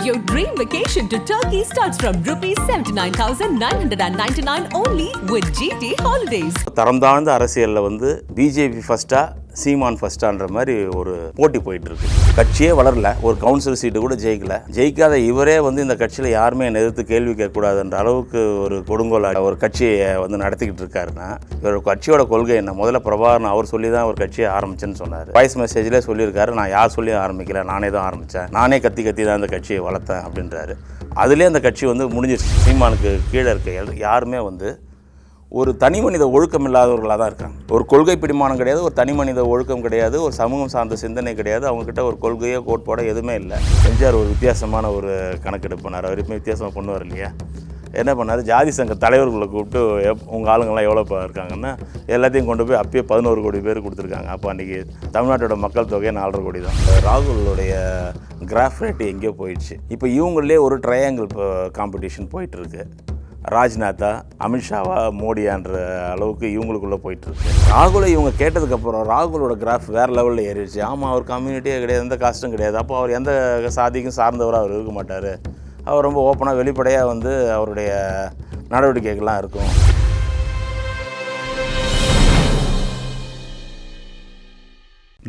Your dream vacation to Turkey starts from rupees 79,999 only with GT Holidays. தரம் தாழ்ந்த அரசியலில் வந்து பிஜேபி ஃபர்ஸ்டா சீமான் ஃபர்ஸ்டான்ற மாதிரி ஒரு போட்டி போயிட்டு இருக்கு. கட்சியே வளரல, ஒரு கவுன்சில் சீட்டு கூட ஜெயிக்காத இவரே வந்து இந்த கட்சியில் யாருமே எதிர்த்து கேள்வி கேட்கக்கூடாதுன்ற அளவுக்கு ஒரு கொடுங்கோல் ஒரு கட்சியை வந்து நடத்திக்கிட்டு இருக்காருன்னா இவர் கட்சியோட கொள்கை என்ன? முதல்ல பிரபாகரன் அவர் சொல்லி தான் ஒரு கட்சியை ஆரம்பிச்சேன்னு சொன்னார். வாய்ஸ் மெசேஜ்லேயே சொல்லியிருக்காரு, நான் யார் சொல்லி ஆரம்பிக்கல, நானே தான் ஆரம்பித்தேன், நானே கத்தி தான் அந்த கட்சியை வளர்த்தேன் அப்படின்றாரு. அதுலேயே அந்த கட்சி வந்து முடிஞ்சிருச்சு. சீமானுக்கு கீழே இருக்க யாருமே வந்து ஒரு தனி மனித ஒழுக்கம் இல்லாதவர்களாக தான் இருக்காங்க. ஒரு கொள்கை பிடிமானம் கிடையாது, ஒரு தனி மனித ஒழுக்கம் கிடையாது, ஒரு சமூகம் சார்ந்த சிந்தனை கிடையாது. அவங்கக்கிட்ட ஒரு கொள்கையோ கோட்பாடோ எதுவுமே இல்லை. எம்ஜிஆர் ஒரு வித்தியாசமான ஒரு கணக்கெடுப்பு பண்ணார். அவருமே வித்தியாசமாக பண்ணுவார் இல்லையா? என்ன பண்ணார், ஜாதி சங்க தலைவர்களை கூப்பிட்டு உங்கள் ஆளுங்கள்லாம் எவ்வளோ இருக்காங்கன்னா எல்லாத்தையும் கொண்டு போய் அப்பயே 11 கோடி பேர் கொடுத்துருக்காங்க. அப்போ அன்றைக்கி தமிழ்நாட்டோட மக்கள் தொகையை 4.5 கோடி தான். ராகுலுடைய கிராஃப் ரேட்டு எங்கேயோ போயிடுச்சு. இப்போ இவங்களே ஒரு ட்ரையாங்கிள் காம்படிஷன் போயிட்டுருக்கு. ராஜ்நாத்தா, அமித்ஷாவா, மோடியான்ற அளவுக்கு இவங்களுக்குள்ளே போயிட்டுருக்கு. ராகுலை இவங்க கேட்டதுக்கப்புறம் ராகுலோட கிராஃப் வேறு லெவலில் ஏறிடுச்சு. ஆமாம், அவர் கம்யூனிட்டியே கிடையாது, எந்த காஸ்ட்டும் கிடையாது. அப்போ அவர் எந்த சாதிக்கும் சார்ந்தவராக அவர் இருக்க மாட்டார். அவர் ரொம்ப ஓப்பனாக வெளிப்படையாக வந்து அவருடைய நடவடிக்கைகள்லாம் இருக்கும்.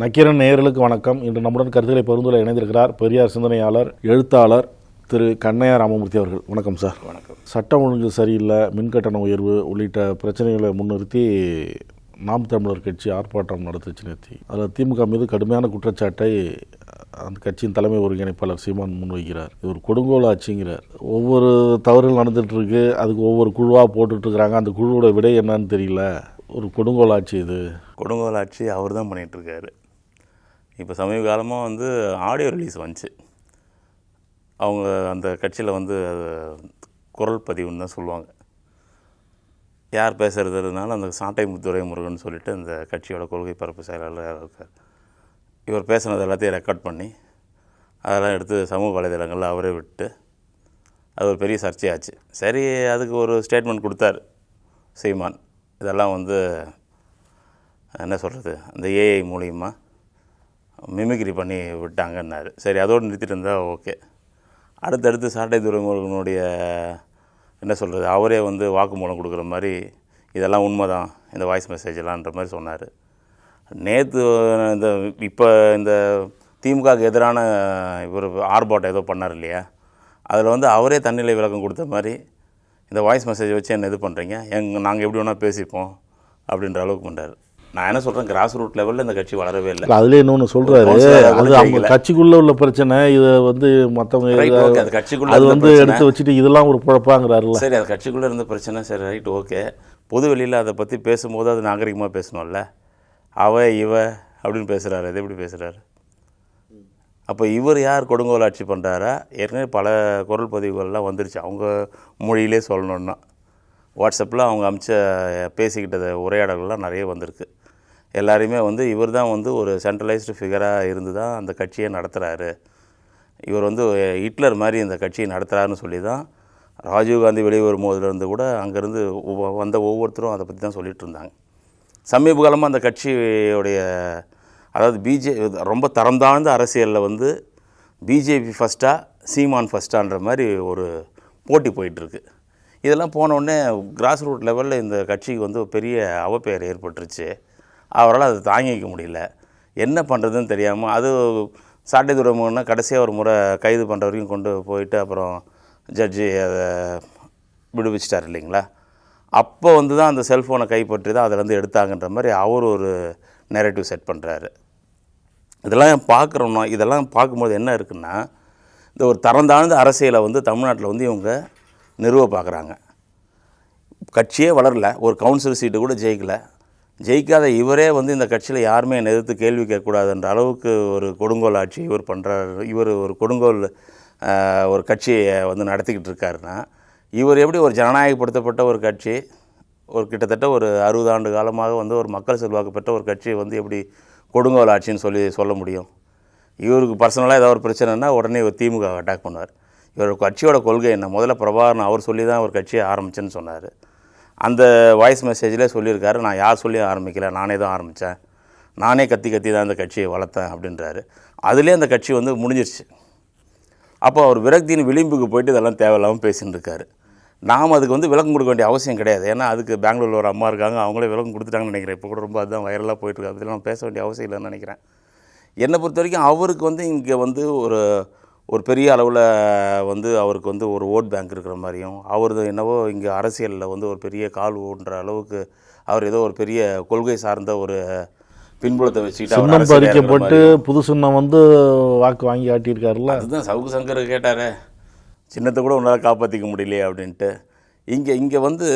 நக்கீரன் நேயர்களுக்கு வணக்கம். இன்று நம்முடன் கருத்துக்களை பகிர்ந்துள்ள இணைந்திருக்கிறார் பெரியார் சிந்தனையாளர், எழுத்தாளர் திரு கண்ணையா ராமமூர்த்தி அவர்கள். வணக்கம் சார். வணக்கம். சட்டம் ஒழுங்கு சரியில்லை, மின்கட்டண உயர்வு உள்ளிட்ட பிரச்சனைகளை முன்னிறுத்தி நாம் தமிழர் கட்சி ஆர்ப்பாட்டம் நடத்துச்சு நேற்று. அதில் திமுக மீது கடுமையான குற்றச்சாட்டை அந்த கட்சியின் தலைமை ஒருங்கிணைப்பாளர் சீமான் முன்வைக்கிறார். இது ஒரு கொடுங்கோல் ஆட்சிங்கிறார். ஒவ்வொரு தவறுகள் நடந்துகிட்ருக்கு, அதுக்கு ஒவ்வொரு குழுவாக போட்டுட்ருக்குறாங்க. அந்த குழுவோட விடை என்னன்னு தெரியல. ஒரு கொடுங்கோல் ஆட்சி. இது கொடுங்கோல் ஆட்சி அவர் தான் பண்ணிகிட்ருக்காரு. இப்போ சமீப காலமாக வந்து ஆடியோ ரிலீஸ் வந்துச்சு. அவங்க அந்த கட்சியில் வந்து குரல் பதிவுன்னு தான் சொல்லுவாங்க. யார் பேசுகிறதுனால அந்த சாட்டை துரைமுருகன் சொல்லிட்டு அந்த கட்சியோட கொள்கை பரப்பு செயலாளர் இருக்கார். இவர் பேசுனது எல்லாத்தையும் ரெக்கார்ட் பண்ணி அதெல்லாம் எடுத்து சமூக வலைதளங்களில் அவரே விட்டு அது ஒரு பெரிய சர்ச்சையாச்சு. சரி, அதுக்கு ஒரு ஸ்டேட்மெண்ட் கொடுத்தார் சீமான். இதெல்லாம் வந்து என்ன சொல்கிறது, அந்த ஏஐ மூலிமா மிமிக்ரி பண்ணி விட்டாங்கன்னாரு. சரி, அதோடு நிறுத்திட்டு இருந்தால் ஓகே. அடுத்தடுத்து சாட்டை துரைமுருகனுடைய என்ன சொல்கிறது, அவரே வந்து வாக்குமூலம் கொடுக்குற மாதிரி இதெல்லாம் உண்மை தான், இந்த வாய்ஸ் மெசேஜெல்லாம்ன்ற மாதிரி சொன்னார். நேற்று இப்போ இந்த திமுகவுக்கு எதிரான இவர் ஆர்ப்பாட்டம் ஏதோ பண்ணார் இல்லையா, அதில் வந்து அவரே தன்னிலை விளக்கம் கொடுத்த மாதிரி இந்த வாய்ஸ் மெசேஜ் வச்சு என்ன இது பண்ணுறீங்க, நாங்கள் எப்படி வேணால் பேசிப்போம் அப்படின்ற அளவுக்கு பண்ணுறாரு. நான் என்ன சொல்கிறேன், கிராஸ் ரூட் லெவலில் இந்த கட்சி வளரவே இல்லை. அதில் இன்னொன்று சொல்கிறாரு, அது அவங்க கட்சிக்குள்ளே உள்ள பிரச்சனை. இதை வந்து மற்றவங்க அது கட்சிக்குள்ளே அது வந்து எடுத்து வச்சுட்டு இதெல்லாம் ஒரு குழப்பாங்கிறாருல்ல. சரி, அது கட்சிக்குள்ளே இருந்த பிரச்சனை. சரி, ரைட், ஓகே. பொது வெளியில் அதை பற்றி பேசும்போது அது நாகரிகமாக பேசணும்ல. இவ அப்படின்னு பேசுகிறாரு. அது எப்படி பேசுகிறாரு? அப்போ இவர் யார் கொடுங்கோல் ஆட்சி பண்ணுறாரா? ஏற்கனவே பல குரல் பதிவுகள்லாம் வந்துருச்சு. அவங்க மொழியிலே சொல்லணுன்னா வாட்ஸ்அப்பில் அவங்க பேசிக்கிட்டது உரையாடல்கள்லாம் நிறைய வந்திருக்கு. எல்லாரையுமே வந்து இவர் தான் வந்து ஒரு சென்ட்ரலைஸ்டு ஃபிகராக இருந்து தான் அந்த கட்சியை நடத்துகிறாரு. இவர் வந்து ஹிட்லர் மாதிரி இந்த கட்சியை நடத்துகிறாருன்னு சொல்லி தான் ராஜீவ்காந்தி வெளியே வரும்போதுலேருந்து கூட அங்கேருந்து வந்த ஒவ்வொருத்தரும் அதை பற்றி தான் சொல்லிகிட்டு இருந்தாங்க. சமீப காலமாக அந்த கட்சியோடைய அதாவது ரொம்ப தரம் தாழ்ந்த அரசியலில் வந்து பிஜேபி ஃபஸ்ட்டா சீமான் ஃபஸ்ட்டான்ற மாதிரி ஒரு போட்டி போயிட்டுருக்கு. இதெல்லாம் போனோடனே கிராஸ் ரூட் லெவலில் இந்த கட்சிக்கு வந்து பெரிய அவப்பெயர் ஏற்பட்டுருச்சு. அவரால் அதை தாங்கிக்க முடியல. என்ன பண்ணுறதுன்னு தெரியாமல் அது சாட்டை துரைமுருகன்னா கடைசியாக ஒரு முறை கைது பண்ணுற வரைக்கும் கொண்டு போயிட்டு அப்புறம் ஜட்ஜி அதை விடுவிச்சிட்டார் இல்லைங்களா? அப்போ வந்து தான் அந்த செல்ஃபோனை கைப்பற்றி தான் அதிலேருந்து எடுத்தாங்கன்ற மாதிரி அவர் ஒரு நெரேட்டிவ் செட் பண்ணுறாரு. இதெல்லாம் பார்க்கும்போது என்ன இருக்குன்னா, இந்த ஒரு தரந்தாழ்ந்த அரசியலை வந்து தமிழ்நாட்டில் வந்து இவங்க நிறுவ பார்க்குறாங்க. கட்சியே வளரல, ஒரு கவுன்சில் சீட்டு கூட ஜெயிக்காத இவரே வந்து இந்த கட்சியில் யாருமே எதிர்த்து கேள்வி கேட்கக்கூடாதுன்ற அளவுக்கு ஒரு கொடுங்கோல் ஆட்சி இவர் பண்ணுறாரு. இவர் ஒரு கொடுங்கோல் ஒரு கட்சியை வந்து நடத்திக்கிட்டு இருக்காருன்னா இவர் எப்படி ஒரு ஜனநாயகப்படுத்தப்பட்ட ஒரு கட்சி, ஒரு கிட்டத்தட்ட ஒரு 60 ஆண்டு காலமாக வந்து ஒரு மக்கள் செல்வாக்கு பெற்ற ஒரு கட்சியை வந்து எப்படி கொடுங்கோல் ஆட்சின்னு சொல்ல முடியும்? இவருக்கு பர்சனலாக ஏதாவது ஒரு பிரச்சனைனா உடனே இவர் திமுக அட்டாக் பண்ணுவார். இவர் கட்சியோட கொள்கை என்ன? முதல்ல பிரபாகரன் அவர் சொல்லி தான் ஒரு கட்சியை ஆரம்பித்தேன்னு சொன்னார். அந்த வாய்ஸ் மெசேஜ்லேயே சொல்லியிருக்காரு, நான் யார் சொல்லி ஆரம்பிக்கல, நானே தான் ஆரம்பித்தேன், நானே கத்தி தான் அந்த கட்சியை வளர்த்தேன் அப்படின்றாரு. அதுலேயே அந்த கட்சி வந்து முடிஞ்சிருச்சு. அப்போ அவர் விரக்தியின் விளிம்புக்கு போயிட்டு இதெல்லாம் தேவையில்லாமல் பேசின்னு இருக்காரு. நாம் அதுக்கு வந்து விளக்கம் கொடுக்க வேண்டிய அவசியம் கிடையாது. ஏன்னா அதுக்கு பெங்களூரில் ஒரு அம்மா இருக்காங்க, அவங்களே விளக்கம் கொடுத்துட்டாங்கன்னு நினைக்கிறேன். இப்போ கூட ரொம்ப அதுதான் வைரலாக போயிட்டுருக்கு. அதெல்லாம் பேச வேண்டிய அவசியம் இல்லைன்னு நினைக்கிறேன். என்னை பொறுத்த வரைக்கும் அவருக்கு வந்து இங்கே வந்து ஒரு பெரிய அளவில் வந்து அவருக்கு வந்து ஒரு ஓட் பேங்க் இருக்கிற மாதிரியும், அவர் என்னவோ இங்கே அரசியலில் வந்து ஒரு பெரிய கால் ஊன்ற அளவுக்கு அவர் ஏதோ ஒரு பெரிய கொள்கை சார்ந்த ஒரு பின்புலத்தை வச்சுக்கிட்டு சின்னம் பறிக்கப்பட்டு புது சின்னம் வந்து வாக்கு வாங்கி ஆட்டியிருக்காருல்ல. அதுதான் சவுக்கு சங்கர் கேட்டார், சின்னத்தை கூட உன்னால் காப்பாற்றிக்க முடியலையே அப்படின்ட்டு. இங்கே வந்து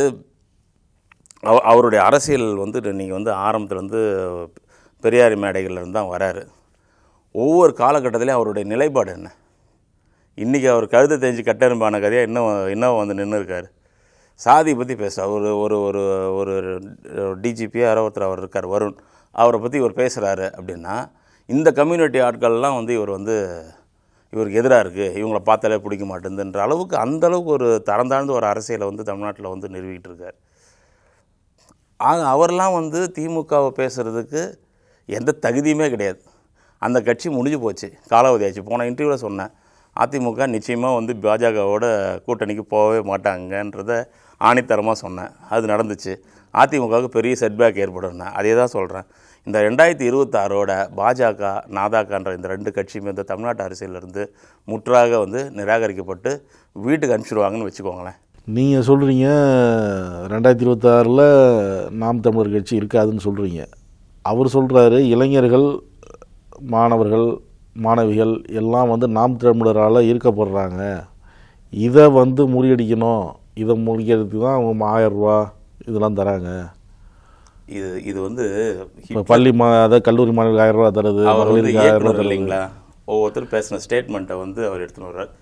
அவருடைய அரசியல் வந்து நீங்கள் வந்து ஆரம்பத்தில் வந்து பெரியாரி மேடைகள்லேருந்து தான் வராரு. ஒவ்வொரு காலகட்டத்திலையும் அவருடைய நிலைப்பாடு என்ன? இன்றைக்கி அவர் கழுத்தை தெரிஞ்சு கட்டெரும்பான கதையாக இன்னும் வந்து நின்று இருக்கார். சாதியை பற்றி பேச ஒரு ஒரு ஒரு ஒரு டிஜிபியாக யாரோ ஒருத்தர் அவர் இருக்கார், வருண், அவரை பற்றி இவர் பேசுகிறாரு அப்படின்னா இந்த கம்யூனிட்டி ஆட்கள்லாம் வந்து இவருக்கு எதிராக இருக்குது, இவங்கள பார்த்தாலே பிடிக்க மாட்டேங்குதுன்ற அளவுக்கு அந்தளவுக்கு ஒரு தரந்தாழ்ந்த ஒரு அரசியலை வந்து தமிழ்நாட்டில் வந்து நிறுவிக்கிட்டு இருக்கார். ஆக அவரெல்லாம் வந்து திமுகவை பேசுகிறதுக்கு எந்த தகுதியுமே கிடையாது. அந்த கட்சி முடிஞ்சு போச்சு, காலாவதி ஆச்சு. போன இன்டர்வியூவில் சொன்னேன், அதிமுக நிச்சயமாக வந்து பாஜகவோட கூட்டணிக்கு போகவே மாட்டாங்கன்றத ஆணித்தரமாக சொன்னேன். அது நடந்துச்சு. அதிமுகவுக்கு பெரிய செட்பேக் ஏற்படும்னு அதே தான் சொல்கிறேன். இந்த 2026ஓட பாஜக நாதாக்கான்ற இந்த 2 கட்சியுமே இந்த தமிழ்நாட்டு அரசியலிருந்து முற்றாக வந்து நிராகரிக்கப்பட்டு வீட்டுக்கு அனுப்பிச்சிடுவாங்கன்னு வச்சுக்கோங்களேன். நீங்கள் சொல்கிறீங்க 2026 நாம் தமிழர் கட்சி இருக்காதுன்னு சொல்கிறீங்க. அவர் சொல்கிறாரு இளைஞர்கள், மாணவர்கள், மாணவிகள் எல்லாம் வந்து நாம் தமிழரால் ஈர்க்கப்படுறாங்க, இதை வந்து முறியடிக்கணும், இதை முறியடிக்கிறதுக்கு தான் அவங்க 1000 ரூபா இதெல்லாம் தராங்க. இது வந்து இப்போ பள்ளி அதாவது கல்லூரி மாணவர்களுக்கு 1000 ரூபா தருது, அவர் வந்து 1000 ரூபா இல்லைங்களா? ஒவ்வொருத்தர் பேசின ஸ்டேட்மெண்ட்டை வந்து அவர் எடுத்துன்னு வர்றார்.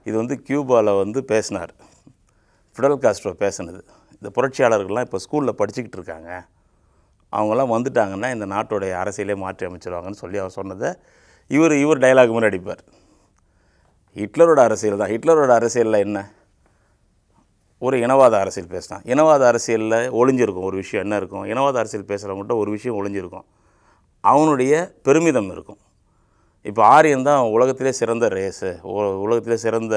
இது வந்து கியூபாவில் வந்து பேசினார், ஃபிடல் காஸ்ட்ரோ பேசினது. இந்த புரட்சியாளர்கள்லாம் இப்போ ஸ்கூலில் படிச்சுக்கிட்டு இருக்காங்க, அவங்களாம் வந்துட்டாங்கன்னா இந்த நாட்டுடைய அரசியலே மாற்றி அமைச்சிருவாங்கன்னு சொல்லி அவர் சொன்னதை இவர் டைலாக் மாதிரி அடிப்பார். ஹிட்லரோட அரசியல் தான். ஹிட்லரோட அரசியலில் என்ன? ஒரு இனவாத அரசியல் பேசினான். இனவாத அரசியலில் ஒளிஞ்சிருக்கும் ஒரு விஷயம் என்ன இருக்கும்? இனவாத அரசியல் பேசுகிறவங்கள்ட்ட ஒரு விஷயம் ஒளிஞ்சிருக்கும், அவனுடைய பெருமிதம் இருக்கும். இப்போ ஆரியன் தான் உலகத்திலே சிறந்த ரேஸு, உலகத்திலே சிறந்த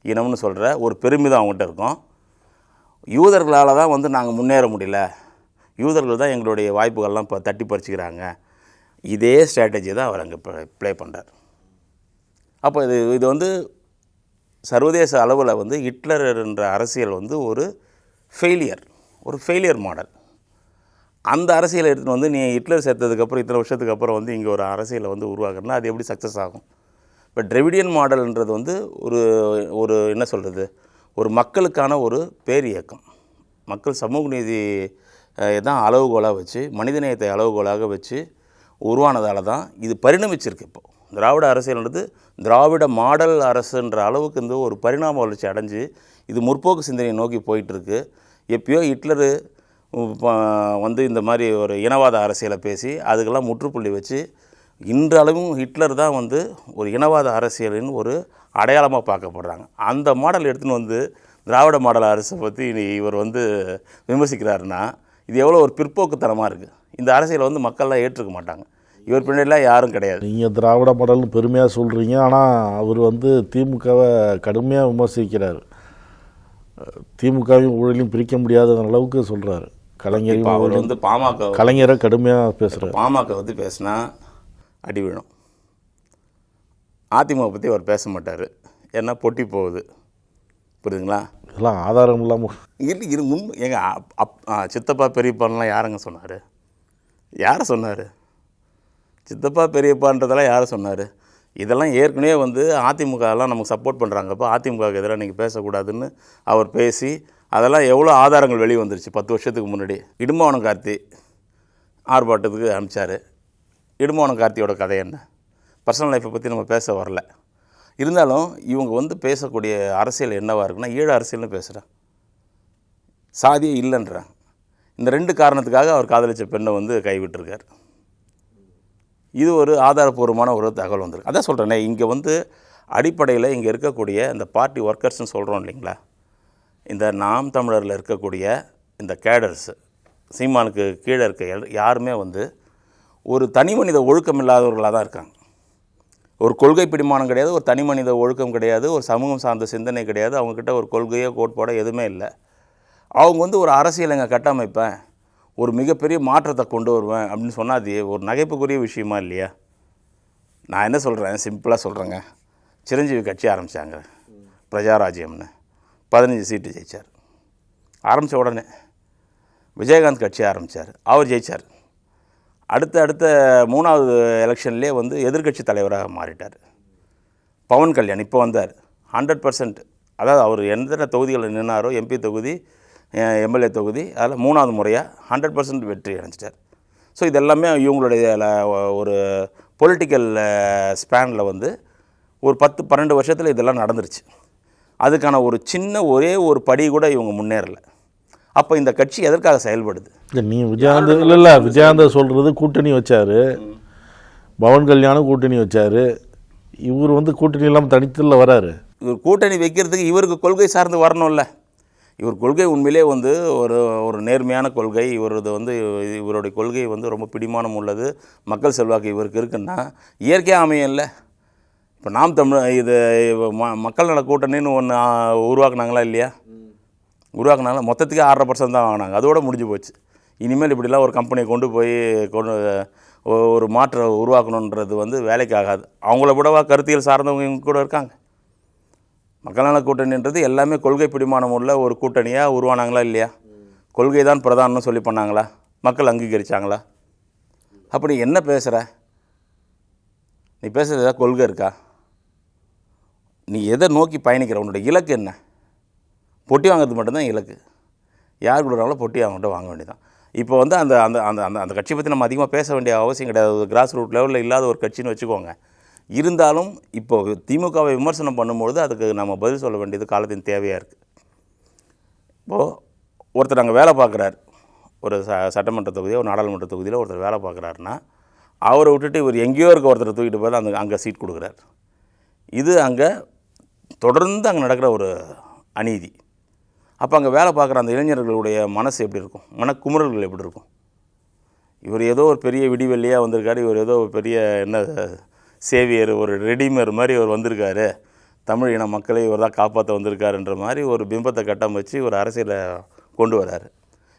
இனம்னு சொல்கிற ஒரு பெருமிதம் அவங்ககிட்ட இருக்கும். யூதர்களால் தான் வந்து நாங்கள் முன்னேற முடியல, யூதர்கள் தான் எங்களுடைய வாய்ப்புகள்லாம் இப்போ தட்டி பறிச்சுக்கிறாங்க. இதே ஸ்ட்ராட்டஜி தான் அவர் அங்கே ப்ளே பண்ணுறார். அப்போ இது வந்து சர்வதேச அளவில் வந்து ஹிட்லர் என்ற அரசியல் வந்து ஒரு ஃபெயிலியர் மாடல். அந்த அரசியலை எடுத்துகிட்டு வந்து நீ ஹிட்லர் சேர்த்ததுக்கப்புறம் இத்தனை வருஷத்துக்கு அப்புறம் வந்து இங்கே ஒரு அரசியலை வந்து உருவாக்குறதுனா அது எப்படி சக்ஸஸ் ஆகும்? இப்போ டிராவிடியன் மாடல்ன்றது வந்து ஒரு என்ன சொல்கிறது, ஒரு மக்களுக்கான ஒரு பேரியக்கம், மக்கள் சமூக நீதி தான் அளவுகோலாக வச்சு, மனிதநேயத்தை அளவுகோலாக வச்சு உருவானதால் தான் இது பரிணமிச்சிருக்கு. இப்போ திராவிட அரசியல்ன்றது திராவிட மாடல் அரசுன்ற அளவுக்கு இந்த ஒரு பரிணாம வளர்ச்சி அடைஞ்சு இது முற்போக்கு சிந்தனையை நோக்கி போயிட்டுருக்கு. எப்பயோ ஹிட்லரு வந்து இந்த மாதிரி ஒரு இனவாத அரசியலை பேசி அதுக்கெல்லாம் முற்றுப்புள்ளி வச்சு இன்றளவும் ஹிட்லர் தான் வந்து ஒரு இனவாத அரசியலின் ஒரு அடையாளமாக பார்க்கப்படுறாங்க. அந்த மாடல் எடுத்துன்னு வந்து திராவிட மாடல் அரசை பற்றி இவர் வந்து விமர்சிக்கிறாருன்னா இது எவ்வளோ ஒரு பிற்போக்குத்தனமாக இருக்குது. இந்த அரசியலை வந்து மக்கள்லாம் ஏற்றுக்க மாட்டாங்க. இவர் பின்னாடிலாம் யாரும் கிடையாது. நீங்கள் திராவிட மாடல்னு பெருமையாக சொல்கிறீங்க, ஆனால் அவர் வந்து திமுகவை கடுமையாக விமர்சிக்கிறார். திமுகவையும் ஊழலையும் பிரிக்க முடியாத அளவுக்கு சொல்கிறார். கலைஞரையும் அவர் வந்து கலைஞரை கடுமையாக பேசுகிறார். பாமக வந்து பேசினா அடி விழும். அதிமுக பற்றி அவர் பேச மாட்டார், ஏன்னா பொட்டி போகுது. புரியுதுங்களா? இதெல்லாம் ஆதாரம் இல்லாமல் இது எங்கள் சித்தப்பா பெரியப்பான்லாம் யாருங்க சொன்னார்? யாரை சொன்னார்? சித்தப்பா பெரியப்பான்றதெல்லாம் யாரை சொன்னார்? இதெல்லாம் ஏற்கனவே வந்து அதிமுகலாம் நமக்கு சப்போர்ட் பண்ணுறாங்கப்போ அதிமுகவுக்கு எதிராக நீங்கள் பேசக்கூடாதுன்னு அவர் பேசி அதெல்லாம் எவ்வளோ ஆதாரங்கள் வெளியே வந்துருச்சு 10 வருஷத்துக்கு முன்னாடி. இடும்பாவனம் கார்த்தி ஆர்ப்பாட்டத்துக்கு அனுப்பிச்சார். இடும்பாவனம் கார்த்தியோட கதை என்ன? பர்சனல் லைஃப்பை பற்றி நம்ம பேச வரல. இருந்தாலும் இவங்க வந்து பேசக்கூடிய அரசியல் என்னவாக இருக்குன்னா ஈழ அரசியல்னு பேசுகிறேன், சாதியே இல்லைன்றேன். இந்த 2 காரணத்துக்காக அவர் காதலிச்ச பெண்ணை வந்து கைவிட்டிருக்கார். இது ஒரு ஆதாரபூர்வமான ஒரு தகவல் வந்திருக்கு. அதான் சொல்கிறேனே, இங்கே வந்து அடிப்படையில் இங்கே இருக்கக்கூடிய இந்த பார்ட்டி ஒர்க்கர்ஸ்னு சொல்கிறோம் இல்லைங்களா, இந்த நாம் தமிழரில் இருக்கக்கூடிய இந்த கேடர்ஸ், சீமானுக்கு கீழே இருக்க யாருமே வந்து ஒரு தனி மனித ஒழுக்கம் இல்லாதவர்களாக தான் இருக்காங்க. ஒரு கொள்கை பிடிமானம் கிடையாது, ஒரு தனி மனித ஒழுக்கம் கிடையாது, ஒரு சமூகம் சார்ந்த சிந்தனை கிடையாது, அவங்கக்கிட்ட ஒரு கொள்கையோ கோட்பாடோ எதுவுமே இல்லை. அவங்க வந்து ஒரு அரசியல் எங்கே கட்டமைப்பேன், ஒரு மிகப்பெரிய மாற்றத்தை கொண்டு வருவேன் அப்படின்னு சொன்னால் அது ஒரு நகைப்புக்குரிய விஷயமா இல்லையா? நான் என்ன சொல்கிறேன், சிம்பிளாக சொல்கிறேங்க. சிரஞ்சீவி கட்சி ஆரம்பித்தாங்க, பிரஜாராஜ்யம்னு 15 சீட்டு ஜெயித்தார். ஆரம்பித்த உடனே விஜயகாந்த் கட்சி ஆரம்பித்தார், அவர் ஜெயித்தார். அடுத்த 3வது எலெக்ஷன்லேயே வந்து எதிர்க்கட்சி தலைவராக மாறிட்டார். பவன் கல்யாண் இப்போ வந்தார், 100%, அதாவது அவர் எந்த தொகுதிகளில் நின்னாரோ, எம்பி தொகுதி, எம்எல்ஏ தொகுதி, அதில் 3வது முறையாக 100% வெற்றி அடைஞ்சிட்டார். ஸோ இதெல்லாமே இவங்களுடைய ஒரு பொலிட்டிக்கல் ஸ்பேனில் வந்து ஒரு 10-12 வருஷத்தில் இதெல்லாம் நடந்துருச்சு. அதுக்கான ஒரு சின்ன ஒரே ஒரு படி கூட இவங்க முன்னேறலை. அப்போ இந்த கட்சி எதற்காக செயல்படுது? நீ விஜயகாந்த் சொல்கிறது கூட்டணி வச்சார், பவன் கல்யாணம் கூட்டணி வச்சார், இவர் வந்து கூட்டணி இல்லாமல் தனித்தில் வராரு. இவர் கூட்டணி வைக்கிறதுக்கு இவருக்கு கொள்கை சார்ந்து வரணும்ல. இவர் கொள்கை உண்மையிலே வந்து ஒரு நேர்மையான கொள்கை. இவருடைய கொள்கை வந்து ரொம்ப பிடிமானம் உள்ளது, மக்கள் செல்வாக்கு இவருக்கு இருக்குன்னா இயற்கையாக அமையும் இல்லை. இப்போ நாம் தமிழ் இது மக்கள் நல கூட்டணின்னு ஒன்று உருவாக்குனாங்களா இல்லையா? உருவாக்குனாங்களா? மொத்தத்துக்கே 6.5% தான் வாங்கினாங்க, அதோடு முடிஞ்சு போச்சு. இனிமேல் இப்படிலாம் ஒரு கம்பெனியை கொண்டு போய் ஒரு மாற்றம் உருவாக்கணுன்றது வந்து வேலைக்கு ஆகாது. அவங்கள விடவா கருத்தியல் சார்ந்தவங்க இவங்க கூட இருக்காங்க. மக்கள் நல கூட்டணின்றது எல்லாமே கொள்கை பிடிமானம் உள்ள ஒரு கூட்டணியாக உருவானாங்களா இல்லையா? கொள்கை தான் பிரதானம்னு சொல்லி பண்ணாங்களா? மக்கள் அங்கீகரித்தாங்களா? அப்படி என்ன பேசுகிற நீ? பேசுகிறது ஏதாவது கொள்கை இருக்கா? நீ எதை நோக்கி பயணிக்கிற? உன்னோட இலக்கு என்ன? பொட்டி வாங்கிறது மட்டும்தான் இலக்கு. யார் கொடுக்குறாங்களோ பொட்டி அவங்கள்ட்ட வாங்க வேண்டியதான். இப்போ வந்து அந்த அந்த அந்த அந்த அந்த கட்சியை பற்றி நம்ம அதிகமாக பேச வேண்டிய அவசியம் கிடையாது. கிராஸ் ரூட் லெவலில் இல்லாத ஒரு கட்சின்னு வச்சுக்கோங்க. இருந்தாலும் இப்போ திமுகவை விமர்சனம் பண்ணும்பொழுது அதுக்கு நம்ம பதில் சொல்ல வேண்டியது காலத்தின் தேவையாக இருக்குது. இப்போது ஒருத்தர் அங்கே வேலை பார்க்குறாரு, ஒரு சட்டமன்ற தொகுதியோ ஒரு நாடாளுமன்ற தொகுதியில் ஒருத்தர் வேலை பார்க்குறாருன்னா அவரை விட்டுட்டு இவர் எங்கேயோ இருக்க ஒருத்தரை தூக்கிட்டு போய் அங்கே சீட் கொடுக்குறாரு. இது அங்கே தொடர்ந்து அங்கே நடக்கிற ஒரு அநீதி. அப்போ அங்கே வேலை பார்க்குற அந்த இளைஞர்களுடைய மனசு எப்படி இருக்கும்? மனக்குமுறல்கள் எப்படி இருக்கும்? இவர் ஏதோ ஒரு பெரிய விடிவெள்ளியாக வந்திருக்காரு, இவர் ஏதோ ஒரு பெரிய என்ன சேவியர், ஒரு ரெடிமேர் மாதிரி இவர் வந்திருக்காரு, தமிழ் இன மக்களை இவர் தான் காப்பாற்ற வந்திருக்காருன்ற மாதிரி ஒரு பிம்பத்தை கட்டமைச்சு ஒரு அரசியலை கொண்டு வராரு.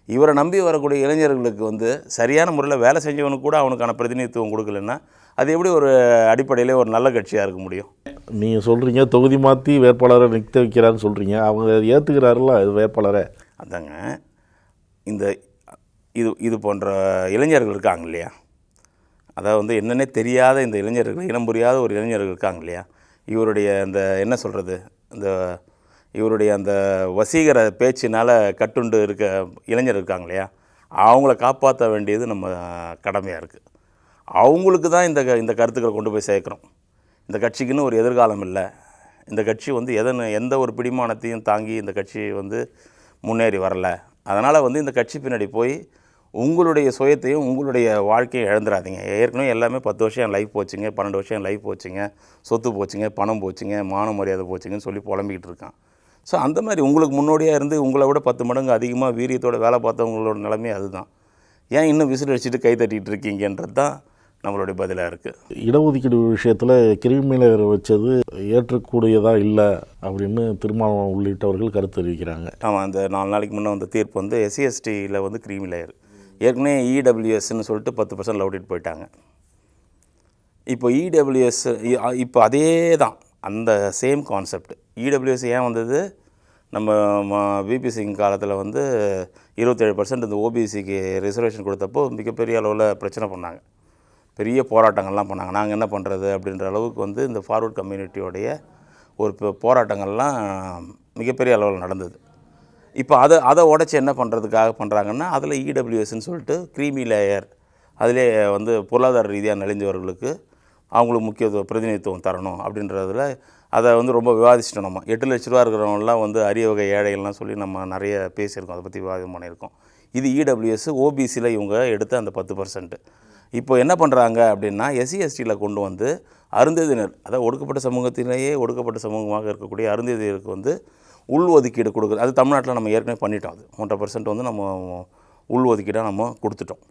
இவரை நம்பி வரக்கூடிய இளைஞர்களுக்கு வந்து சரியான முறையில் வேலை செஞ்சவனுக்கு கூட அவனுக்கான பிரதிநிதித்துவம் கொடுக்கலன்னா அது எப்படி ஒரு அடிப்படையிலே ஒரு நல்ல கட்சியாக இருக்க முடியும்? நீங்கள் சொல்கிறீங்க தொகுதி மாற்றி வேட்பாளரை நிறுத்த வைக்கிறான்னு சொல்கிறீங்க, அவங்க ஏற்றுக்கிறாருல்ல இது வேட்பாளரை? அதாங்க இந்த இது போன்ற இளைஞர்கள் இருக்காங்க இல்லையா, அதாவது வந்து என்னென்னே தெரியாத இந்த இளைஞர்கள், இனம் புரியாத ஒரு இளைஞர்கள் இருக்காங்க இல்லையா, இவருடைய அந்த என்ன சொல்கிறது, இவருடைய அந்த வசீகர பேச்சினால் கட்டுண்டு இருக்க இளைஞர் இருக்காங்க இல்லையா, அவங்கள காப்பாற்ற வேண்டியது நம்ம கடமையாக இருக்குது. அவங்களுக்கு தான் இந்த கருத்துக்களை கொண்டு போய் சேர்க்குறோம். இந்த கட்சிக்குன்னு ஒரு எதிர்காலம் இல்லை. இந்த கட்சி வந்து எந்த ஒரு பிடிமானத்தையும் தாங்கி இந்த கட்சி வந்து முன்னேறி வரலை. அதனால் வந்து இந்த கட்சி பின்னாடி போய் உங்களுடைய சுயத்தையும் உங்களுடைய வாழ்க்கையும் இழந்துடாதீங்க. ஏற்கனவே எல்லாமே 10 வருஷம் என் லைஃப் போச்சுங்க, 12 வருஷம் என் லைஃப் போச்சுங்க, சொத்து போச்சுங்க, பணம் போச்சுங்க, மான மரியாதை போச்சுங்கன்னு சொல்லி புலம்பிக்கிட்டு இருக்கான். ஸோ அந்த மாதிரி உங்களுக்கு முன்னோடியாக இருந்து உங்களை விட 10 மடங்கு அதிகமாக வீரியத்தோட வேலை பார்த்தவங்களோட நிலைமை அதுதான். ஏன் இன்னும் விசில் அடிச்சுட்டு கை தட்டிகிட்டு இருக்கீங்கன்றது தான் நம்மளுடைய பதிலாக இருக்குது. இடஒதுக்கீடு விஷயத்தில் கிரிமினல் வச்சது ஏற்றக்கூடியதாக இல்லை அப்படின்னு திருமாவளவன் உள்ளிட்டவர்கள் கருத்து தெரிவிக்கிறாங்க. ஆமாம், அந்த 4 நாளைக்கு முன்னே வந்த தீர்ப்பு வந்து SC/STயில் வந்து கிரிமிலேயர் ஏற்கனவே EWSன்னு சொல்லிட்டு 10% லவுடிட்டு போயிட்டாங்க. இப்போ EWS இப்போ அதே தான், அந்த சேம் கான்செப்ட். EWS ஏன் வந்தது? நம்ம VP சிங் காலத்தில் வந்து 27% இந்த OBCக்கு ரிசர்வேஷன் கொடுத்தப்போ மிகப்பெரிய அளவில் பிரச்சனை பண்ணாங்க, பெரிய போராட்டங்கள்லாம் பண்ணாங்க. நாங்கள் என்ன பண்ணுறது அப்படின்ற அளவுக்கு வந்து இந்த ஃபார்வர்ட் கம்யூனிட்டியோடைய ஒரு போராட்டங்கள்லாம் மிகப்பெரிய அளவில் நடந்தது. இப்போ அதை உடச்சி என்ன பண்ணுறதுக்காக பண்ணுறாங்கன்னா, அதில் EWSன்னு சொல்லிட்டு க்ரீமி லேயர், அதிலே வந்து பொருளாதார ரீதியாக நலிஞ்சவர்களுக்கு அவங்களுக்கு பிரதிநிதித்துவம் தரணும் அப்படின்றதில் அதை வந்து ரொம்ப விவாதிச்சிட்டோம். நம்ம 8 லட்ச ரூபா இருக்கிறவங்கலாம் வந்து அரிய வகை ஏழைகள்லாம் சொல்லி நம்ம நிறைய பேசியிருக்கோம், அதை பற்றி விவாதம் பண்ணியிருக்கோம். இது EWS OBCயில் இவங்க எடுத்த அந்த 10%. இப்போ என்ன பண்ணுறாங்க அப்படின்னா, SC/STயில் கொண்டு வந்து அருந்ததியினர், அதாவது ஒடுக்கப்பட்ட சமூகத்திலேயே ஒடுக்கப்பட்ட சமூகமாக இருக்கக்கூடிய அருந்ததியருக்கு வந்து உள் ஒதுக்கீடு கொடுக்குறது. அது தமிழ்நாட்டில் நம்ம ஏற்கனவே பண்ணிட்டோம். அது 3% வந்து நம்ம உள் ஒதுக்கீடாக நம்ம கொடுத்துட்டோம்.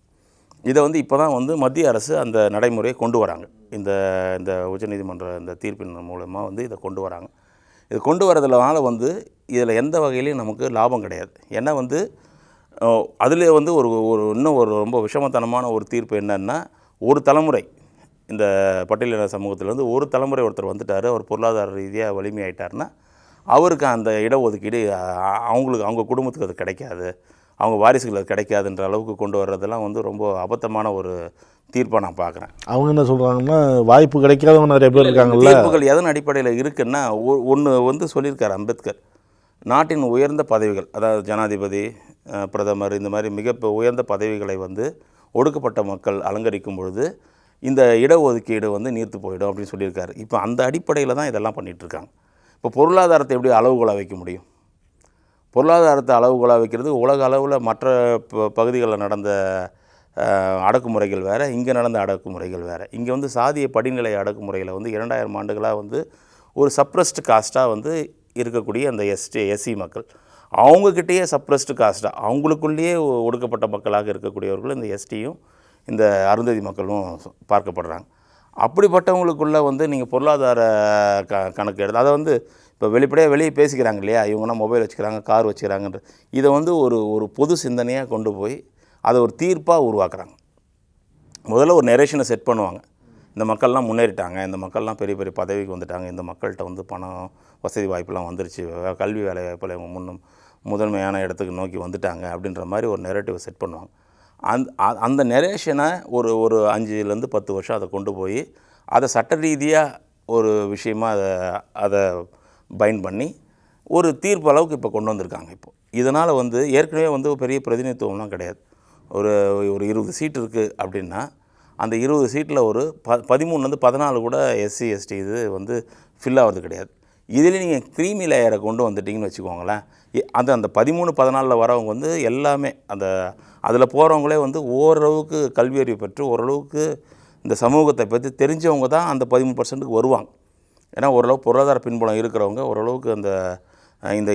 இதை வந்து இப்போ தான் வந்து மத்திய அரசு அந்த நடைமுறையை கொண்டு வராங்க. இந்த இந்த உச்சநீதிமன்ற இந்த தீர்ப்பின் மூலமாக வந்து இதை கொண்டு வராங்க. இது கொண்டு வரதுனால வந்து இதில் எந்த வகையிலையும் நமக்கு லாபம் கிடையாது. ஏன்னா வந்து அதில் வந்து ஒரு ஒரு இன்னும் ஒரு ரொம்ப விஷமத்தனமான ஒரு தீர்ப்பு என்னன்னா, ஒரு தலைமுறை இந்த பட்டியலின சமூகத்தில் வந்து ஒரு தலைமுறை ஒருத்தர் வந்துட்டார், அவர் பொருளாதார ரீதியாக வலிமையாயிட்டார்னா அவருக்கு அந்த இடஒதுக்கீடு அவங்களுக்கு அவங்க குடும்பத்துக்கு அது கிடைக்காது, அவங்க வாரிசுகள் அது கிடைக்காதுன்ற அளவுக்கு கொண்டு வர்றதெல்லாம் வந்து ரொம்ப அபத்தமான ஒரு தீர்ப்பாக நான் பார்க்குறேன். அவங்க என்ன சொல்கிறாங்கன்னா, வாய்ப்பு கிடைக்காதவங்க நிறைய பேர் இருக்காங்கல்ல. தீர்ப்புகள் எதன் அடிப்படையில் இருக்குன்னா, ஒன்று வந்து சொல்லியிருக்கார் அம்பேத்கர், நாட்டின் உயர்ந்த பதவிகள், அதாவது ஜனாதிபதி, பிரதமர், இந்த மாதிரி மிக உயர்ந்த பதவிகளை வந்து ஒடுக்கப்பட்ட மக்கள் அலங்கரிக்கும் பொழுது இந்த இடஒதுக்கீடு வந்து நீர்த்து போயிடும் அப்படின்னு சொல்லியிருக்காரு. இப்போ அந்த அடிப்படையில் தான் இதெல்லாம் பண்ணிகிட்ருக்காங்க. இப்போ பொருளாதாரத்தை எப்படி அளவுகோலாக வைக்க முடியும்? பொருளாதாரத்தை அளவுகோலாக வைக்கிறது உலக அளவில் மற்ற பகுதிகளில் நடந்த அடக்குமுறைகள் வேறு, இங்கே நடந்த அடக்குமுறைகள் வேறு. இங்கே வந்து சாதிய படிநிலை அடக்குமுறையில் வந்து 2000 ஆண்டுகளாக வந்து ஒரு சப்ரஸ்டு காஸ்ட்டாக வந்து இருக்கக்கூடிய அந்த எஸ்சி மக்கள், அவங்கக்கிட்டேயே சப்ரஸ்டு காஸ்ட்டாக அவங்களுக்குள்ளேயே ஒடுக்கப்பட்ட மக்களாக இருக்கக்கூடியவர்கள் இந்த எஸ்டியும் இந்த அருந்ததி மக்களும் பார்க்கப்படுறாங்க. அப்படிப்பட்டவங்களுக்குள்ளே வந்து நீங்கள் பொருளாதார கணக்கு எடுத்து அதை வந்து இப்போ வெளிப்படையாக வெளியே பேசிக்கிறாங்க இல்லையா, இவங்கன்னா மொபைல் வச்சுக்கிறாங்க, கார் வச்சுக்கிறாங்கன்ற இதை வந்து ஒரு பொது சிந்தனையாக கொண்டு போய் அதை ஒரு தீர்ப்பாக உருவாக்குறாங்க. முதல்ல ஒரு நெரேஷனை செட் பண்ணுவாங்க. இந்த மக்கள்லாம் முன்னேறிட்டாங்க, இந்த மக்கள்லாம் பெரிய பெரிய பதவிக்கு வந்துட்டாங்க, இந்த மக்கள்கிட்ட வந்து பணம் வசதி வாய்ப்பெலாம் வந்துருச்சு, கல்வி வேலை வாய்ப்பில் இவங்க முதன்மையான இடத்துக்கு நோக்கி வந்துட்டாங்க அப்படின்ற மாதிரி ஒரு நெரேட்டிவை செட் பண்ணுவாங்க. அந்த நெரேஷனை ஒரு 5லேருந்து 10 வருஷம் அதை கொண்டு போய் அதை சட்ட ரீதியாக ஒரு விஷயமாக அதை பைண்ட் பண்ணி ஒரு தீர்ப்பு அளவுக்கு இப்போ கொண்டு வந்திருக்காங்க. இப்போ இதனால் வந்து ஏற்கனவே வந்து பெரிய பிரதிநிதித்துவம்லாம் கிடையாது. ஒரு 20 சீட் இருக்குது அப்படின்னா அந்த 20 சீட்டில் ஒரு 13லேருந்து 14 கூட எஸ்சி எஸ்டி இது வந்து ஃபில் ஆகிறது கிடையாது. இதில் நீங்கள் க்ரீமி லேயரை கொண்டு வந்துட்டிங்கன்னு வச்சுக்கோங்களேன், அந்த 13-14 வரவங்க வந்து எல்லாமே அதில் போகிறவங்களே வந்து ஓரளவுக்கு கல்வியறிவு பெற்று ஓரளவுக்கு இந்த சமூகத்தை பற்றி தெரிஞ்சவங்க தான் அந்த 13%க்கு வருவாங்க. ஏன்னா ஓரளவு பொருளாதார பின்புலம் இருக்கிறவங்க ஓரளவுக்கு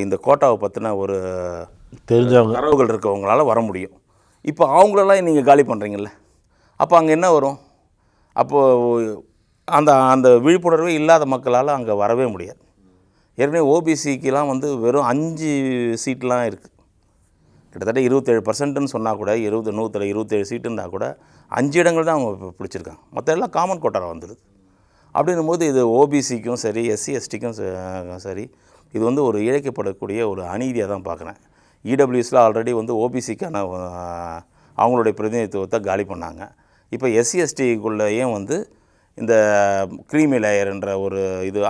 இந்த கோட்டாவை பற்றின ஒரு தெரிஞ்சவங்க தரவுகள் இருக்கவங்களால வர முடியும். இப்போ அவங்களெல்லாம் நீங்கள் காலி பண்ணுறீங்கல்ல, அப்போ அங்கே என்ன வரும்? அப்போது அந்த விழிப்புணர்வே இல்லாத மக்களால் அங்கே வரவே முடியாது. ஏற்கனவே ஓபிசிக்கெலாம் வந்து வெறும் 5 சீட்லாம் இருக்குது. கிட்டத்தட்ட 27%ன்னு சொன்னால் கூட 127 சீட்டுன்னா கூட 5 இடங்கள் தான் அவங்க பிடிச்சிருக்காங்க. மற்ற எல்லாம் காமன் கோட்டாராக வந்துடுது. அப்படின்னும் போது இது ஓபிசிக்கும் சரி எஸ்சி எஸ்டிக்கும் சரி இது வந்து ஒரு இழைக்கப்படக்கூடிய ஒரு அநீதியாக தான் பார்க்குறேன். இடபிள்யூஎஸில் ஆல்ரெடி வந்து ஓபிசிக்கான அவங்களுடைய பிரதிநிதித்துவத்தை காலி பண்ணாங்க. இப்போ எஸ்சி எஸ்டிக்குள்ளேயும் வந்து இந்த க்ரீமி லேயர்ன்ற ஒரு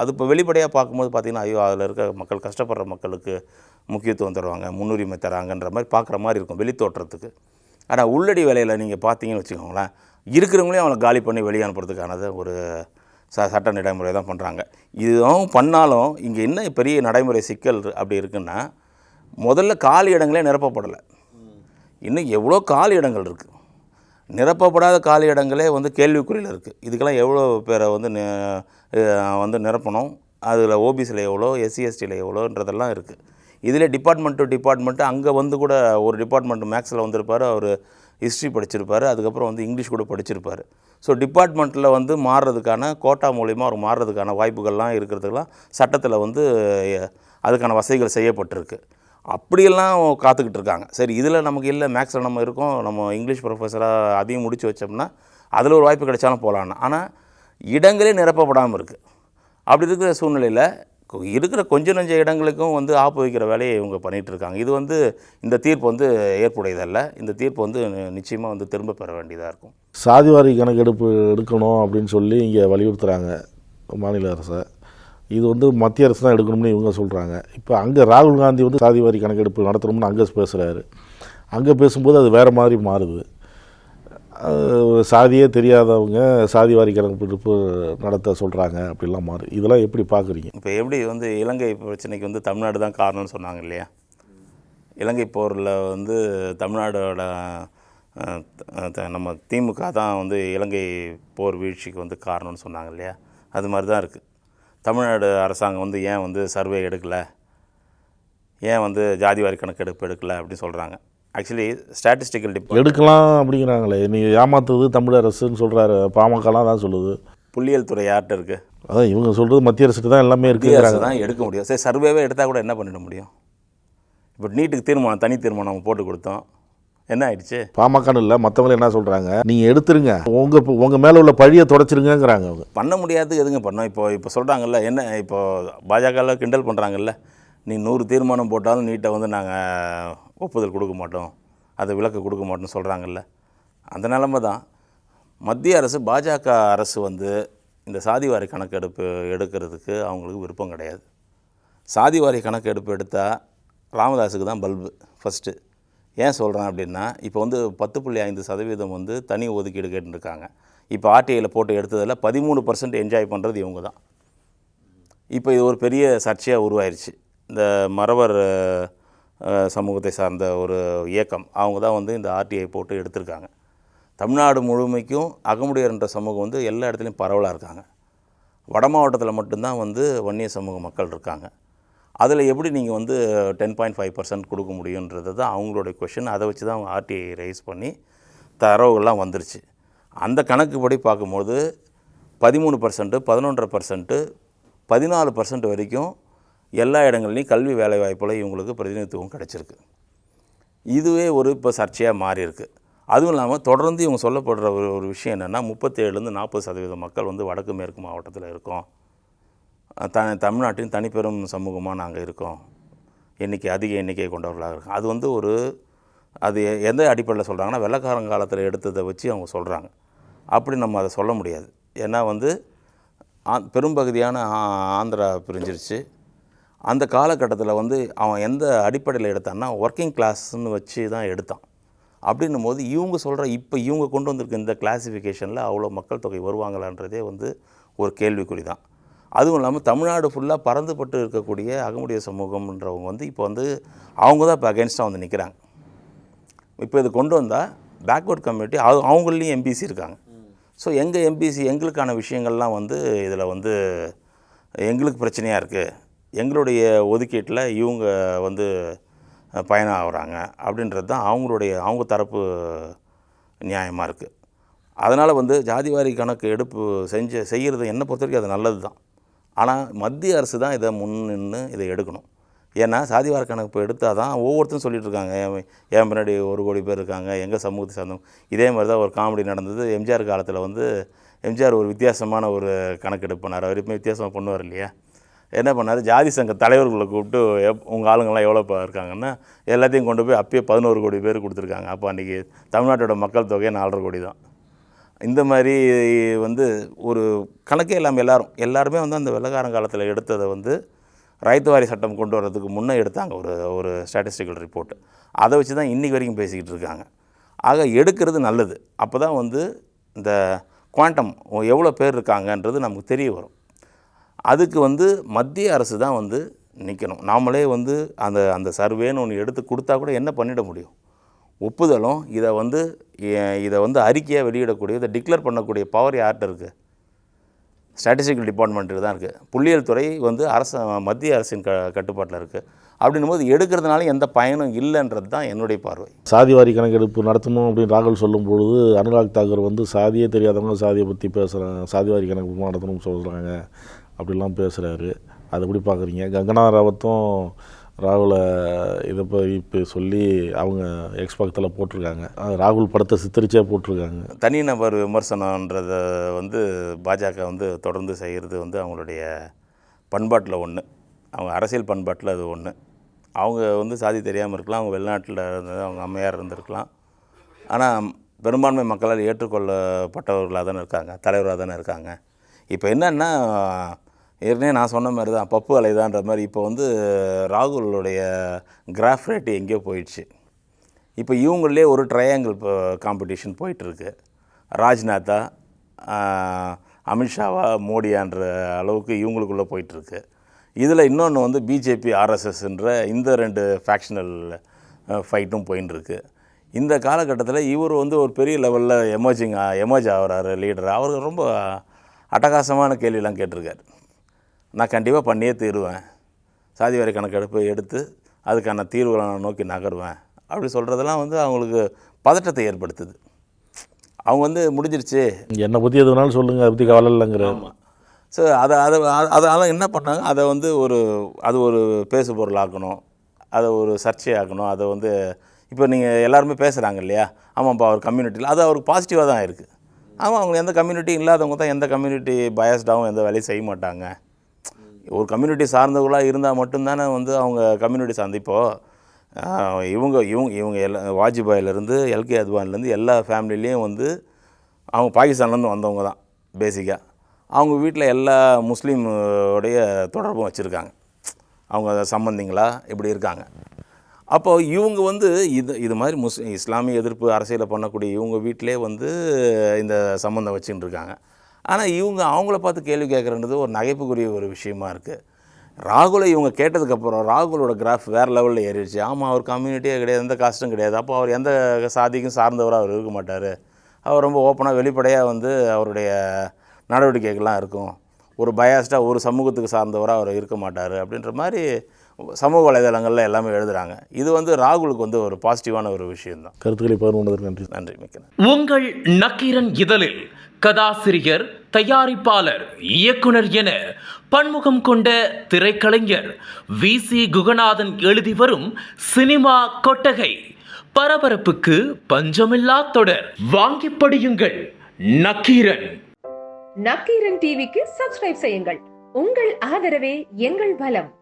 அது இப்போ வெளிப்படையாக பார்க்கும்போது பார்த்திங்கன்னா, ஐயோ அதில் இருக்க மக்கள் கஷ்டப்படுற மக்களுக்கு முக்கியத்துவம் தருவாங்க, முன்னுரிமை தராங்கன்ற மாதிரி பார்க்குற மாதிரி இருக்கும் வெளி தோற்றத்துக்கு. ஆனால் உள்ளடி வேலையில் நீங்கள் பார்த்தீங்கன்னு வச்சுக்கோங்களேன், இருக்கிறவங்களையும் அவங்களை காலி பண்ணி வெளியே அனுப்புறதுக்கானது ஒரு சட்ட நடைமுறை தான் பண்ணுறாங்க. இதுவும் பண்ணாலும் இங்கே என்ன பெரிய நடைமுறை சிக்கல் அப்படி இருக்குன்னா, முதல்ல காலி இடங்களே நிரப்பப்படலை. இன்னும் எவ்வளோ காலி இடங்கள் இருக்குது, நிரப்பப்படாத காலி இடங்களே வந்து கேள்விக்குறியில் இருக்குது. இதுக்கெல்லாம் எவ்வளோ பேரை வந்து நிரப்பணும், அதில் ஓபிசியில் எவ்வளோ, எஸ்சி எஸ்டியில் எவ்வளோன்றதெல்லாம் இருக்குது. இதில் டிபார்ட்மெண்ட் டு டிபார்ட்மெண்ட்டு அங்கே வந்து கூட ஒரு டிபார்ட்மெண்ட் மேக்ஸில் வந்திருப்பார், அவர் ஹிஸ்ட்ரி படிச்சிருப்பார், அதுக்கப்புறம் வந்து இங்கிலீஷ் கூட படிச்சிருப்பார். ஸோ டிபார்ட்மெண்ட்டில் வந்து மாறுறதுக்கான கோட்டா மூலிமா அவர் மாறுறதுக்கான வாய்ப்புகள்லாம் இருக்கிறதுக்கெல்லாம் சட்டத்தில் வந்து அதுக்கான வசதிகள் செய்யப்பட்டிருக்கு. அப்படியெல்லாம் காத்துக்கிட்டு இருக்காங்க. சரி, இதில் நமக்கு இல்லை, மேக்ஸில் நம்ம இருக்கோம், நம்ம இங்கிலீஷ் ப்ரொஃபஸராக அதையும் முடித்து வச்சோம்னா அதில் ஒரு வாய்ப்பு கிடைச்சாலும் போகலான்னு. ஆனால் இடங்களே நிரப்பப்படாமல் இருக்குது. அப்படி இருக்கிற சூழ்நிலையில் இருக்கிற கொஞ்சம் நஞ்ச இடங்களுக்கும் வந்து ஆப்பு வைக்கிற வேலையை இவங்க பண்ணிகிட்ருக்காங்க. இது வந்து இந்த தீர்ப்பு வந்து ஏற்புடையதல்ல. இந்த தீர்ப்பு வந்து நிச்சயமாக வந்து திரும்ப பெற வேண்டியதாக இருக்கும். சாதிவாரி கணக்கெடுப்பு எடுக்கணும் அப்படின்னு சொல்லி இங்கே வலியுறுத்துகிறாங்க மாநில அரசை. இது வந்து மத்திய அரசு தான் எடுக்கணும்னு இவங்க சொல்கிறாங்க. இப்போ அங்கே ராகுல் காந்தி வந்து சாதிவாரி கணக்கெடுப்பு நடத்தணும்னு அங்கே பேசுகிறாரு. அங்கே பேசும்போது அது வேறு மாதிரி மாறுது. சாதியே தெரியாதவங்க சாதிவாரி கணக்கெடுப்பு நடத்த சொல்கிறாங்க, அப்படிலாம் மாறுது. இதெல்லாம் எப்படி பார்க்குறீங்க? இப்போ எப்படி வந்து இலங்கை பிரச்சனைக்கு வந்து தமிழ்நாடு தான் காரணம்னு சொன்னாங்க இல்லையா, இலங்கை போரில் வந்து தமிழ்நாடோட நம்ம திமுக தான் வந்து இலங்கை போர் வீழ்ச்சிக்கு வந்து காரணம்னு சொன்னாங்க இல்லையா, அது மாதிரி தான் இருக்குது. தமிழ்நாடு அரசாங்கம் வந்து ஏன் வந்து சர்வே எடுக்கலை, ஏன் வந்து ஜாதிவாரி கணக்கெடுப்பு எடுக்கலை அப்படின்னு சொல்கிறாங்க. ஆக்சுவலி ஸ்டாட்டிஸ்டிக்கல் டிபார்ட்மெண்ட் எடுக்கலாம் அப்படிங்கிறாங்களே, நீ ஏமாத்துறது தமிழ் அரசுன்னு சொல்கிறாரு, பாமகலாம் தான் சொல்லுது. புள்ளியியல் துறை யார்கிட்ட இருக்குது? அதான் இவங்க சொல்கிறது மத்திய அரசு தான் எல்லாமே மத்திய இருக்குங்கிறாங்க. அரசு தான் எடுக்க முடியும். சரி, சர்வேவே எடுத்தால் கூட என்ன பண்ணிட முடியும்? இப்போ நீட்டுக்கு தீர்மானம், தனி தீர்மானம் நம்ம போட்டு கொடுத்தோம், என்ன ஆயிடுச்சு? பாமகன்னு இல்லை, மற்றவங்களும் என்ன சொல்கிறாங்க, நீங்கள் எடுத்துருங்க, உங்கள் மேலே உள்ள பழியை தொடச்சிருங்கிறாங்க அவங்க. பண்ண முடியாது, எதுங்க பண்ணோம்? இப்போ சொல்கிறாங்கல்ல, என்ன இப்போ பாஜகவில் கிண்டல் பண்ணுறாங்கல்ல, நீ 100 தீர்மானம் போட்டாலும் நீட்டை வந்து நாங்கள் ஒப்புதல் கொடுக்க மாட்டோம், அதை விலக்கு கொடுக்க மாட்டோம்னு சொல்கிறாங்கல்ல. அந்த நிலமை தான் மத்திய அரசு. பாஜக அரசு வந்து இந்த சாதிவாரி கணக்கெடுப்பு எடுக்கிறதுக்கு அவங்களுக்கு விருப்பம் கிடையாது. சாதிவாரி கணக்கெடுப்பு எடுத்தால் ராமதாஸுக்கு தான் பல்பு ஃபஸ்ட்டு. ஏன் சொல்கிறேன் அப்படின்னா, இப்போ வந்து 10.5% வந்து தனி ஒதுக்கீடு கேட்டுருக்காங்க. இப்போ ஆர்டிஐயில் போட்டு எடுத்ததில் 13% என்ஜாய் பண்ணுறது இவங்க தான். இப்போ இது ஒரு பெரிய சர்ச்சையாக உருவாயிருச்சு. இந்த மறவர் சமூகத்தை சார்ந்த ஒரு இயக்கம், அவங்க தான் வந்து இந்த ஆர்டிஐ போட்டு எடுத்திருக்காங்க. தமிழ்நாடு முழுமைக்கும் அகமுடையர்ன்ற சமூகம் வந்து எல்லா இடத்துலையும் பரவலாக இருக்காங்க. வட மாவட்டத்தில் மட்டும்தான் வந்து வன்னிய சமூக மக்கள் இருக்காங்க. அதில் எப்படி நீங்கள் வந்து 10.5% கொடுக்க முடியுன்றது தான் அவங்களுடைய கொஷின். அதை வச்சு தான் அவங்க ஆர்டிஐ ரைஸ் பண்ணி தரவுகள்லாம் வந்துருச்சு. அந்த கணக்குப்படி பார்க்கும்போது 13%, 11.5%, 14% வரைக்கும் எல்லா இடங்கள்லையும் கல்வி வேலைவாய்ப்பில் இவங்களுக்கு பிரதிநிதித்துவம் கிடச்சிருக்கு. இதுவே ஒரு இப்போ சர்ச்சையாக மாறி இருக்குது. அதுவும் இல்லாமல் தொடர்ந்து இவங்க சொல்லப்படுற ஒரு விஷயம் என்னென்னா, 37லேருந்து 40% மக்கள் வந்து வடக்கு மேற்கு மாவட்டத்தில் இருக்கோம், தமிழ்நாட்டின் தனிப்பெரும் சமூகமாக நாங்கள் இருக்கோம், அதிக எண்ணிக்கை கொண்டவர்களாக இருக்கோம். அது வந்து அது எந்த அடிப்படையில் சொல்கிறாங்கன்னா, வெள்ளைக்காரங்காலத்தில் எடுத்ததை வச்சு அவங்க சொல்கிறாங்க. அப்படி நம்ம அதை சொல்ல முடியாது. ஏன்னா வந்து பெரும்பகுதியான ஆந்திரா பிரிஞ்சிருச்சு. அந்த காலகட்டத்தில் வந்து அவன் எந்த அடிப்படையில் எடுத்தான்னா, ஒர்க்கிங் கிளாஸ்ன்னு வச்சு தான் எடுத்தான். அப்படின்னும் போது இவங்க சொல்கிற இப்போ இவங்க கொண்டு வந்திருக்க இந்த கிளாஸிஃபிகேஷனில் அவ்வளோ மக்கள் தொகை வருவாங்களான்றதே வந்து ஒரு கேள்விக்குறி தான். அதுவும் இல்லாமல் தமிழ்நாடு ஃபுல்லாக பறந்துபட்டு இருக்கக்கூடிய அகமுடைய சமூகம்ன்றவங்க வந்து இப்போ வந்து அவங்க தான் இப்போ அகென்ஸ்டாக வந்து நிற்கிறாங்க. இப்போ இது கொண்டு வந்தால் பேக்வர்ட் கம்யூனிட்டி அவங்களையும் எம்பிசி இருக்காங்க. ஸோ எங்கள் எம்பிசி எங்களுக்கான விஷயங்கள்லாம் வந்து இதில் வந்து எங்களுக்கு பிரச்சனையாக இருக்குது, எங்களுடைய ஒதுக்கீட்டில் இவங்க வந்து பயணம் ஆகுறாங்க அப்படின்றது தான் அவங்க தரப்பு நியாயமாக இருக்குது. அதனால் வந்து ஜாதிவாரி கணக்கு எடுப்பு செய்கிறது என்னை பொறுத்த வரைக்கும் அது நல்லது தான். ஆனால் மத்திய அரசு தான் இதை முன்னின்று இதை எடுக்கணும். ஏன்னா சாதிவாரி கணக்கு எடுத்தால் தான் ஒவ்வொருத்தரும் சொல்லிகிட்டு இருக்காங்க, என் பின்னாடி 1 கோடி பேர் இருக்காங்க, எங்கள் சமூகத்தை சார்ந்தவங்க. இதே மாதிரி தான் ஒரு காமெடி நடந்தது எம்ஜிஆர் காலத்தில். வந்து எம்ஜிஆர் ஒரு வித்தியாசமான ஒரு கணக்கெடுப்பு பண்ணார். அவர் எப்பவுமே வித்தியாசமாக பண்ணுவார் இல்லையா? என்ன பண்ணார், ஜாதி சங்க தலைவர்களை கூப்பிட்டு உங்கள் ஆளுங்கள்லாம் எவ்வளோ இருக்காங்கன்னா எல்லாத்தையும் கொண்டு போய் அப்பயே 11 கோடி பேர் கொடுத்துருக்காங்க. அப்போ அன்றைக்கி தமிழ்நாட்டோட மக்கள் தொகையை 4.5 கோடி தான். இந்த மாதிரி வந்து ஒரு கணக்கே இல்லாமல் எல்லாருமே வந்து அந்த வெள்ளைக்காரங்காலத்தில் எடுத்ததை வந்து ரைத்துவாரி சட்டம் கொண்டு வர்றதுக்கு முன்னே எடுத்தாங்க ஒரு ஸ்டாட்டிஸ்டிக்கல் ரிப்போர்ட். அதை வச்சு தான் இன்றைக்கி வரைக்கும் பேசிக்கிட்டு இருக்காங்க. ஆக எடுக்கிறது நல்லது. அப்போ தான் வந்து இந்த குவாண்டம் எவ்வளோ பேர் இருக்காங்கன்றது நமக்கு தெரிய வரும். அதுக்கு வந்து மத்திய அரசு தான் வந்து நிற்கணும். நாமளே வந்து அந்த சர்வேன்னு ஒன்று எடுத்து கொடுத்தா கூட என்ன பண்ணிட முடியும்? ஒப்புதலும் இதை வந்து அறிக்கையாக வெளியிடக்கூடிய, இதை டிக்ளேர் பண்ணக்கூடிய பவர் யார்கிட்ட இருக்குது? ஸ்டாட்டிஸ்டிக்கல் டிபார்ட்மெண்ட்டுக்கு தான் இருக்குது. புள்ளியியல் துறை வந்து மத்திய அரசின் கட்டுப்பாட்டில் இருக்குது. அப்படின்னும் போது எடுக்கிறதுனால எந்த பயனும் இல்லைன்றது தான் என்னுடைய பார்வை. சாதிவாரி கணக்கெடுப்பு நடத்தணும் அப்படின்னு ராகுல் சொல்லும்பொழுது அனுராக் தாக்கூர் வந்து சாதியே தெரியாதவங்க சாதியை பற்றி பேசுகிறாங்க, சாதிவாரி கணக்கெடுப்பு நடத்தணும்னு சொல்கிறாங்க, அப்படிலாம் பேசுகிறாரு. அதை எப்படி பார்க்குறீங்க? கங்கனா ராவத்தும் ராகுலை இதை இப்போ சொல்லி அவங்க எக்ஸ்பெக்டில் போட்டிருக்காங்க. ராகுல் படத்தை சித்தரிச்சே போட்டிருக்காங்க. தனிநபர் விமர்சனன்றதை வந்து பாஜக வந்து தொடர்ந்து செய்கிறது வந்து அவங்களுடைய பண்பாட்டில் ஒன்று, அவங்க அரசியல் பண்பாட்டில் அது ஒன்று. அவங்க வந்து சாதி தெரியாமல் இருக்கலாம், அவங்க வெளிநாட்டில் இருந்தது, அவங்க அம்மையார் இருந்திருக்கலாம். ஆனால் பெரும்பான்மை மக்களால் ஏற்றுக்கொள்ளப்பட்டவர்களாக தானே இருக்காங்க, தலைவராக தானே இருக்காங்க. இப்போ என்னென்னா, ஏற்கனவே நான் சொன்ன மாதிரி தான் பப்பு அலைதான்ற மாதிரி இப்போ வந்து ராகுலுடைய கிராஃப் ரேட்டு எங்கேயோ போயிடுச்சு. இப்போ இவங்களே ஒரு ட்ரையாங்கிள் காம்படிஷன் போயிட்டுருக்கு. ராஜ்நாத்தா, அமித்ஷாவா, மோடியான்ற அளவுக்கு இவங்களுக்குள்ளே போயிட்டுருக்கு. இதில் இன்னொன்று வந்து பிஜேபி ஆர்எஸ்எஸ்ன்ற இந்த 2 ஃபேக்ஷனல் ஃபைட்டும் போயின்ட்டுருக்கு. இந்த காலகட்டத்தில் இவர் வந்து ஒரு பெரிய லெவலில் எமர்ஜ் ஆகிறாரு லீடர். அவர் ரொம்ப அட்டகாசமான கேள்வியெல்லாம் கேட்டிருக்கார். நான் கண்டிப்பாக பண்ணியே தீருவேன், சாதிவாரி கணக்கெடுப்பு எடுத்து அதுக்கான தீர்வுகளை நான் நோக்கி நகருவேன் அப்படி சொல்கிறதெல்லாம் வந்து அவங்களுக்கு பதட்டத்தை ஏற்படுத்துது. அவங்க வந்து முடிஞ்சிருச்சு, என்னை பற்றி எது வேணாலும் சொல்லுங்கள், அதை பற்றி கவலை இல்லைங்கிற. ஸோ அதெல்லாம் என்ன பண்ணாங்க, அதை வந்து அது ஒரு பேசு பொருளாக்கணும், அதை ஒரு சர்ச்சையாக்கணும். அதை வந்து இப்போ நீங்கள் எல்லாருமே பேசுகிறாங்க இல்லையா, ஆமாம்ப்பா அவர் கம்யூனிட்டியில், அது அவருக்கு பாசிட்டிவாக தான் இருக்குது. ஆமாம், அவங்க எந்த கம்யூனிட்டி இல்லாதவங்க தான் எந்த கம்யூனிட்டி பயஸ்டாகவும் எந்த வேலையும் செய்ய மாட்டாங்க. ஒரு கம்யூனிட்டி சார்ந்தவர்களாக இருந்தால் மட்டும்தானே வந்து அவங்க கம்யூனிட்டி சார்ந்து. இப்போது இவங்க எல்லா வாஜ்பாயிலேருந்து எல்கே அத்வானிலேருந்து எல்லா ஃபேமிலிலேயும் வந்து அவங்க பாகிஸ்தான்லேருந்து வந்தவங்க தான் பேசிக்காக. அவங்க வீட்டில் எல்லா முஸ்லீமுடைய தொடர்பும் வச்சுருக்காங்க, அவங்க சம்பந்திங்களா இப்படி இருக்காங்க. அப்போது இவங்க வந்து இது மாதிரி இஸ்லாமிய எதிர்ப்பு அரசியலை பண்ணக்கூடிய இவங்க வீட்டிலே வந்து இந்த சம்பந்தம் வச்சுட்டு இருக்காங்க. ஆனால் அவங்கள பார்த்து கேள்வி கேட்குறது ஒரு நகைப்புக்குரிய ஒரு விஷயமா இருக்குது. ராகுலை இவங்க கேட்டதுக்கப்புறம் ராகுலோட கிராஃப் வேறு லெவலில் ஏறிடுச்சு. ஆமாம், அவர் கம்யூனிட்டியே கிடையாது, எந்த காஸ்ட்டும் கிடையாது, அப்போ அவர் எந்த சாதிக்கும் சார்ந்தவராக அவர் இருக்க மாட்டார், அவர் ரொம்ப ஓப்பனாக வெளிப்படையாக வந்து அவருடைய நடவடிக்கைகள்லாம் இருக்கும், ஒரு பயாஸ்டாக ஒரு சமூகத்துக்கு சார்ந்தவராக அவர் இருக்க மாட்டார் அப்படின்ற மாதிரி சமூக வலைதளங்களில் எல்லாமே எழுதுகிறாங்க. இது வந்து ராகுலுக்கு வந்து ஒரு பாசிட்டிவான ஒரு விஷயம்தான். கருத்துக்களை பகிர்ந்ததற்கு நன்றி. நன்றி, மிக்க நன்றி. உங்கள் நக்கீரன் இதழில் கதாசிரியர், தயாரிப்பாளர், இயக்குனர் என பன்முகம் கொண்ட திரைக்கலைஞர் VC குகநாதன் எழுதி வரும் சினிமா கொட்டகை பரபரப்புக்கு பஞ்சமில்லா தொடர். வாங்கி படியுங்கள் நக்கீரன். நக்கீரன் டிவிக்கு சப்ஸ்கிரைப் செய்யுங்கள். உங்கள் ஆதரவே எங்கள் பலம்.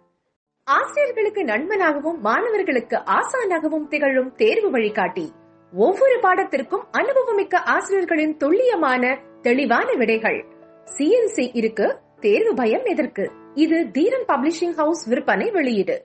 ஆசிரியர்களுக்கு நண்பனாகவும் மாணவர்களுக்கு ஆசானாகவும் திகழும் தேர்வு வழிகாட்டி. ஒவ்வொரு பாடத்திற்கும் அனுபவமிக்க ஆசிரியர்களின் துல்லியமான தெளிவான விடைகள். CNC இருக்கு, தேர்வு பயம் எதற்கு? இது தீரன் பப்ளிஷிங் ஹவுஸ் விற்பனை வெளியீடு.